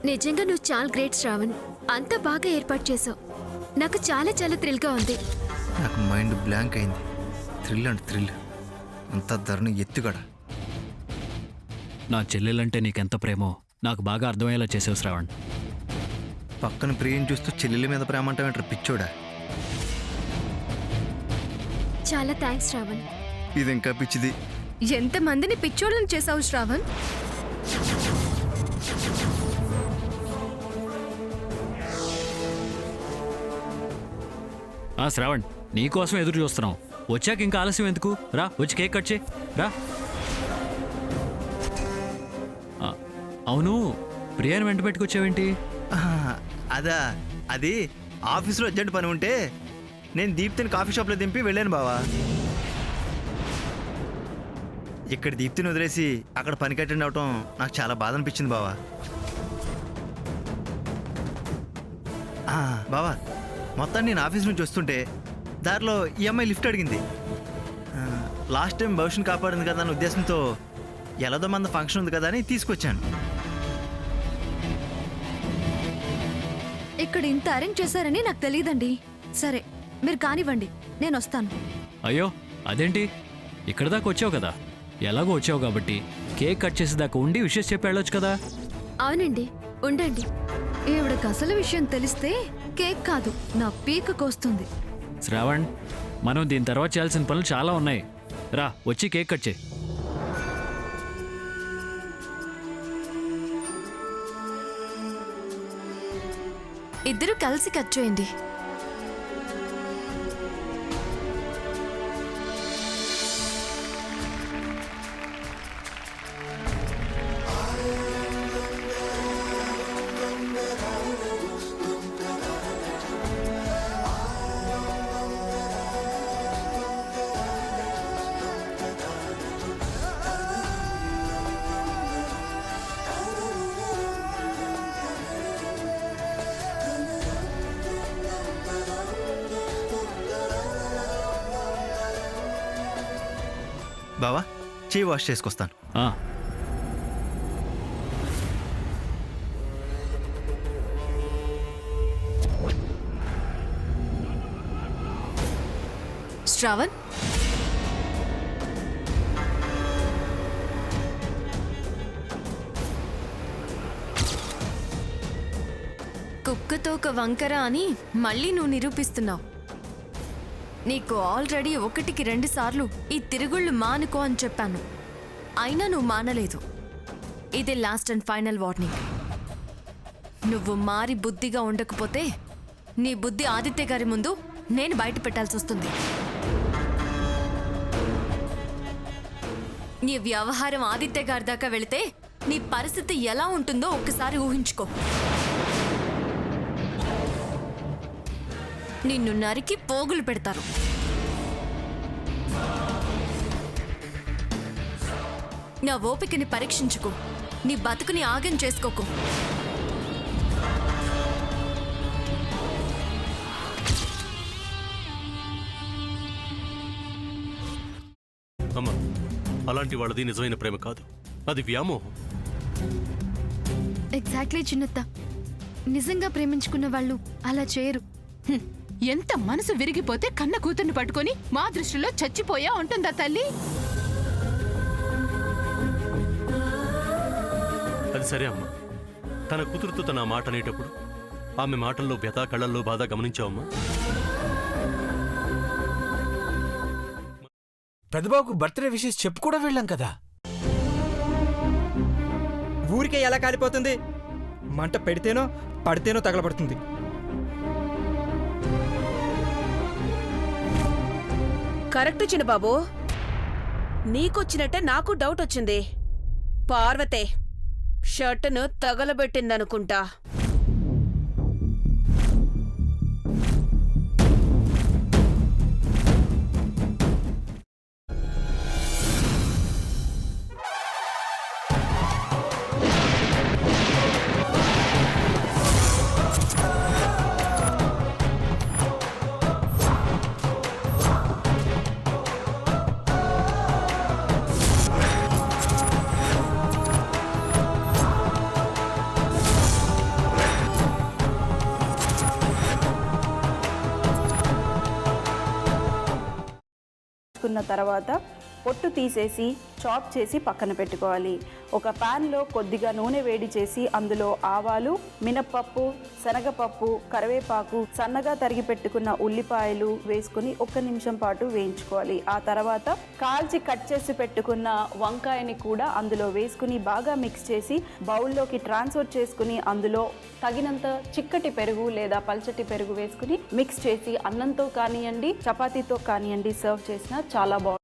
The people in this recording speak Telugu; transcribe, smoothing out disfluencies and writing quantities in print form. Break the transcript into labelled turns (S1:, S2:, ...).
S1: నిజంగా నువ్వు చాలా గ్రేట్ శ్రావణ్. అంత బాగా ఏర్పాటు చేసావు. నాకు చాలా చాలా థ్రిల్గా ఉంది.
S2: నాకు మైండ్ బ్లాంక్ అయింది. థ్రిల్ అంటే థ్రిల్, అంత ధరని ఎత్తుగడ.
S3: నా చెల్లెలంటే నీకెంత ప్రేమో నాకు బాగా అర్థమయ్యేలా చేసావు శ్రావణ్.
S2: పక్కన ప్రియం చూస్తూ చెల్లెల మీద ప్రేమ అంటావేంటారు పిచ్చోడా?
S1: చాలా థ్యాంక్స్ శ్రావణ్.
S2: ఇది ఇంకా పిచ్చిది.
S1: ఎంతమందిని పిచ్చోళ్ళని చేసావు శ్రావణ్.
S3: శ్రావణ్, నీకోసం ఎదురు చూస్తున్నాం. వచ్చాక ఇంకా ఆలస్యం ఎందుకు? రా, వచ్చి కేక్ కట్ చేయి. రా. అవును, ప్రియాని వెంట పెట్టుకొచ్చావేంటి?
S2: అదా, అది ఆఫీస్లో అర్జెంట్ పని ఉంటే నేను దీప్తిని కాఫీ షాప్లో దింపి వెళ్ళాను బావా. ఇక్కడ దీప్తిని వదిలేసి అక్కడ పని కట్టండి అవటం నాకు చాలా బాధ అనిపించింది బావా. బావా, మొత్తాన్ని నేను ఆఫీస్ నుంచి వస్తుంటే దారిలో ఈ అమ్మాయి లిఫ్ట్ అడిగింది. లాస్ట్ టైం భవిష్యత్తు కాపాడింది కదా అన్న ఉద్దేశంతో ఎలాదో మంది ఫంక్షన్ ఉంది కదా అని తీసుకొచ్చాను.
S1: ఇక్కడ ఇంత అరేంజ్ చేశారని నాకు తెలియదండి. సరే, మీరు కానివ్వండి, నేను వస్తాను.
S3: అయ్యో, అదేంటి? ఇక్కడ దాకా వచ్చావు కదా, ఎలాగో వచ్చావు కాబట్టి కేక్ కట్ చేసేదాకా ఉండి విషయం చెప్పి వెళ్ళొచ్చు కదా.
S1: అవునండి, ఉండండి. ఈవిడకి అసలు విషయం తెలిస్తే కేక్ కాదు నా పీక కోస్తుంది.
S3: శ్రావణ్, మనం దీని తర్వాత చేయాల్సిన పనులు చాలా ఉన్నాయి. రా, వచ్చి కేక్ కట్ చేయి.
S1: ఇద్దరు కలిసి కట్ చేయండి.
S2: బావా, చేయి వాష్ చేసుకొస్తాను.
S1: శ్రావణ్, కుక్కతో ఒక వంకర అని మళ్ళీ నువ్వు నిరూపిస్తున్నావు. నీకు ఆల్రెడీ 1కి 2 సార్లు ఈ తిరుగుళ్ళు మానుకో అని చెప్పాను, అయినా నువ్వు మానలేదు. ఇది లాస్ట్ అండ్ ఫైనల్ వార్నింగ్. నువ్వు మారి బుద్ధిగా ఉండకపోతే నీ బుద్ధి ఆదిత్య గారి ముందు నేను బయట పెట్టాల్సి వస్తుంది. నీ వ్యవహారం ఆదిత్య గారి దాకా వెళితే నీ పరిస్థితి ఎలా ఉంటుందో ఒక్కసారి ఊహించుకో. నిన్ను నరికి పోగులు పెడతారు. నా ఓపికని పరీక్షించుకో, నీ బతుకుని ఆగం చేసుకోకు.
S4: అమ్మా, అలాంటి వాళ్ళది నిజమైన ప్రేమ కాదు, అది వ్యామోహం.
S1: ఎగ్జాక్ట్లీ చిన్నత్త, నిజంగా ప్రేమించుకున్న వాళ్ళు అలా చేయరు.
S5: ఎంత మనసు విరిగిపోతే కన్న కూతుర్ని పట్టుకొని మా దృష్టిలో చచ్చిపోయా ఉంటుందా తల్లి?
S4: అది సరే అమ్మా, తన కూతురుతో తన మాట అనేటప్పుడు ఆమె మాటల్లో వ్యథ, కళ్ళల్లో బాధ గమనించావమ్మా?
S6: పెద్దబాబుకు బర్త్డే విషెస్ చెప్పు కూడా వెళ్ళాం కదా.
S7: ఊరికే ఎలా కాలిపోతుంది? మంట పెడితేనో పడితేనో తగలబడుతుంది.
S8: కరెక్ట్ చిన్నబాబు, నీకొచ్చినట్టే నాకు డౌట్ వచ్చింది. పార్వతే షర్టును తగలబెట్టిందనుకుంటా.
S9: వేసుకున్న తర్వాత పొట్టు తీసేసి చాప్ చేసి పక్కన పెట్టుకోవాలి. ఒక ప్యాన్లో కొద్దిగా నూనె వేడి చేసి అందులో ఆవాలు, మినప్పప్పు, శనగపప్పు, కరివేపాకు, సన్నగా తరిగి పెట్టుకున్న ఉల్లిపాయలు వేసుకుని 1 నిమిషం పాటు వేయించుకోవాలి. ఆ తర్వాత కాల్చి కట్ చేసి పెట్టుకున్న వంకాయని కూడా అందులో వేసుకుని బాగా మిక్స్ చేసి బౌల్లోకి ట్రాన్స్ఫర్ చేసుకుని అందులో తగినంత చిక్కటి పెరుగు లేదా పల్చటి పెరుగు వేసుకుని మిక్స్ చేసి అన్నంతో కానివ్వండి, చపాతీతో కానివ్వండి సర్వ్ చేసినా చాలా బాగుంటుంది.